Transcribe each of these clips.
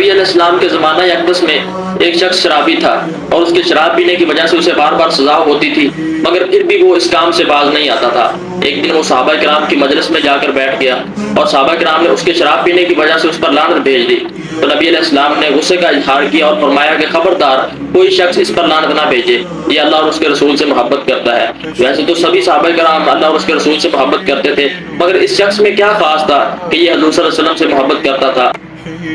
نبی علیہ السلام کے زمانہ اقدس میں ایک شخص شرابی تھا اور اس کے شراب پینے کی وجہ سے اسے بار بار سزا ہوتی تھی، مگر پھر بھی وہ اس کام سے باز نہیں آتا تھا۔ ایک دن وہ صحابہ کرام کی مجلس میں جا کر بیٹھ گیا اور صحابہ کرام نے اس کے شراب پینے کی وجہ سے اس پر لعنت بھیج دی۔ تو نبی علیہ السلام نے غصے کا اظہار کیا اور فرمایا کہ خبردار کوئی شخص اس پر لعنت نہ بھیجے، یہ اللہ اور اس کے رسول سے محبت کرتا ہے۔ ویسے تو سبھی صحابہ کرام اللہ اور اس کے رسول سے محبت کرتے تھے، مگر اس شخص میں کیا خاص تھا کہ یہ حضور صلی اللہ علیہ وسلم سے محبت کرتا تھا؟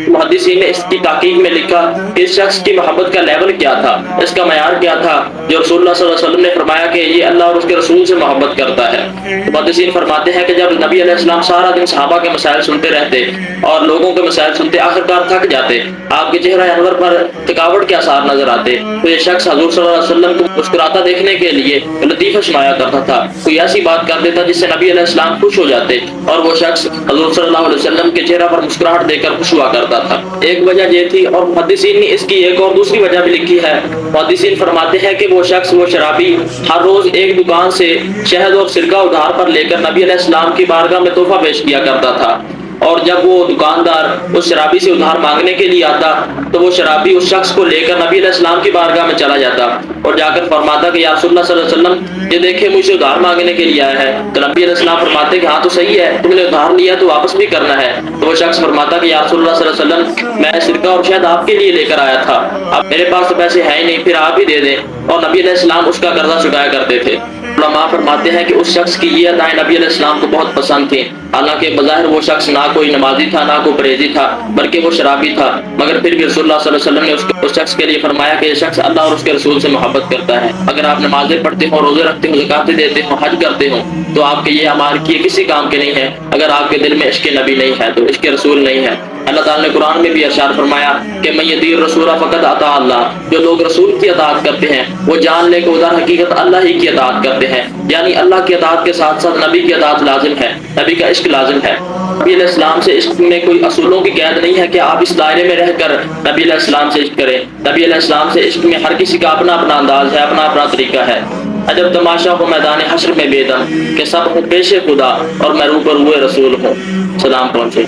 محدثین نے اس کی تحقیق میں لکھا کہ اس شخص کی محبت کا لیول کیا تھا، اس کا معیار کیا تھا، جو رسول اللہ صلی اللہ علیہ وسلم نے فرمایا کہ یہ اللہ اور اس کے رسول سے محبت کرتا ہے۔ محدثین فرماتے ہیں کہ جب نبی علیہ السلام سارا دن صحابہ کے مسائل سنتے رہتے اور لوگوں کے مسائل سنتے آخرکار تھک جاتے، آپ کے چہرہ انور پر تھکاوٹ کے آثار نظر آتے، تو یہ شخص حضور صلی اللہ علیہ وسلم کو مسکراتا دیکھنے کے لیے لطیفہ سنایا کرتا تھا، کوئی ایسی بات کر دیتا جس سے نبی علیہ السلام خوش ہو جاتے اور وہ شخص حضور صلی اللہ علیہ وسلم کے چہرہ پر مسکراہٹ دے کر خوش ہوا کرتا تھا۔ ایک وجہ یہ تھی، اور محدثین نے اس کی ایک اور دوسری وجہ بھی لکھی ہے۔ محدثین فرماتے ہیں کہ وہ شخص، وہ شرابی، ہر روز ایک دکان سے شہد اور سرکہ ادھار پر لے کر نبی علیہ السلام کی بارگاہ میں تحفہ پیش کیا کرتا تھا، اور جب وہ دکاندار اس شرابی سے ادھار مانگنے کے لیے آتا تو وہ شرابی اس شخص کو لے کر نبی علیہ السلام کی بارگاہ میں چلا جاتا اور جا کر فرماتا کہ یا رسول اللہ صلی اللہ علیہ وسلم، یہ دیکھے مجھ سے ادھار مانگنے کے لیے آیا ہے۔ تو نبی علیہ السلام فرماتے کہ ہاں تو صحیح ہے، تم نے ادھار لیا تو واپس بھی کرنا ہے۔ تو وہ شخص فرماتا کہ یا رسول اللہ صلی اللہ علیہ وسلم، میں سرکہ اور شہد آپ کے لیے لے کر آیا تھا، اب میرے پاس تو پیسے ہیں ہی نہیں، پھر آپ ہی دے دیں، اور نبی علیہ السلام اس کا قرضہ چکایا کرتے تھے۔ علماء فرماتے ہیں کہ اس شخص کی یہ ادائیں نبی علیہ السلام کو بہت پسند تھیں، حالانکہ بظاہر وہ شخص نہ کوئی نمازی تھا نہ کوئی پرہیزی تھا، بلکہ وہ شرابی تھا، مگر پھر بھی رسول اللہ صلی اللہ علیہ وسلم نے اس شخص کے لیے فرمایا کہ یہ شخص اللہ اور اس کے رسول سے محبت کرتا ہے۔ اگر آپ نمازیں پڑھتے ہو، روزے رکھتے ہو، زکاتیں دیتے ہو، حج کرتے ہو، تو آپ کے یہ اعمال کیے کسی کام کے نہیں ہیں اگر آپ کے دل میں عشق نبی نہیں ہے، تو عشق رسول نہیں ہے۔ اللہ تعالیٰ نے قرآن میں بھی ارشاد فرمایا کہ من یطیع الرسول فقد اطاع اللہ، جو لوگ رسول کی اطاعت کرتے ہیں وہ جان لے کہ ادھر حقیقت اللہ ہی کی اطاعت کرتے ہیں، یعنی اللہ کی اطاعت کے ساتھ ساتھ نبی کی اطاعت لازم ہے، نبی کا عشق لازم ہے۔ نبی علیہ السلام سے عشق میں کوئی اصولوں کی قید نہیں ہے کہ آپ اس دائرے میں رہ کر نبی علیہ السلام سے عشق کریں۔ نبی علیہ السلام سے عشق میں ہر کسی کا اپنا اپنا انداز ہے، اپنا اپنا طریقہ ہے۔ عجب تماشا ہو میدان حشر میں بے دم، کہ سب ہوں پیش خدا اور میں روبروئے رسول ہوں۔ سلام پہنچے۔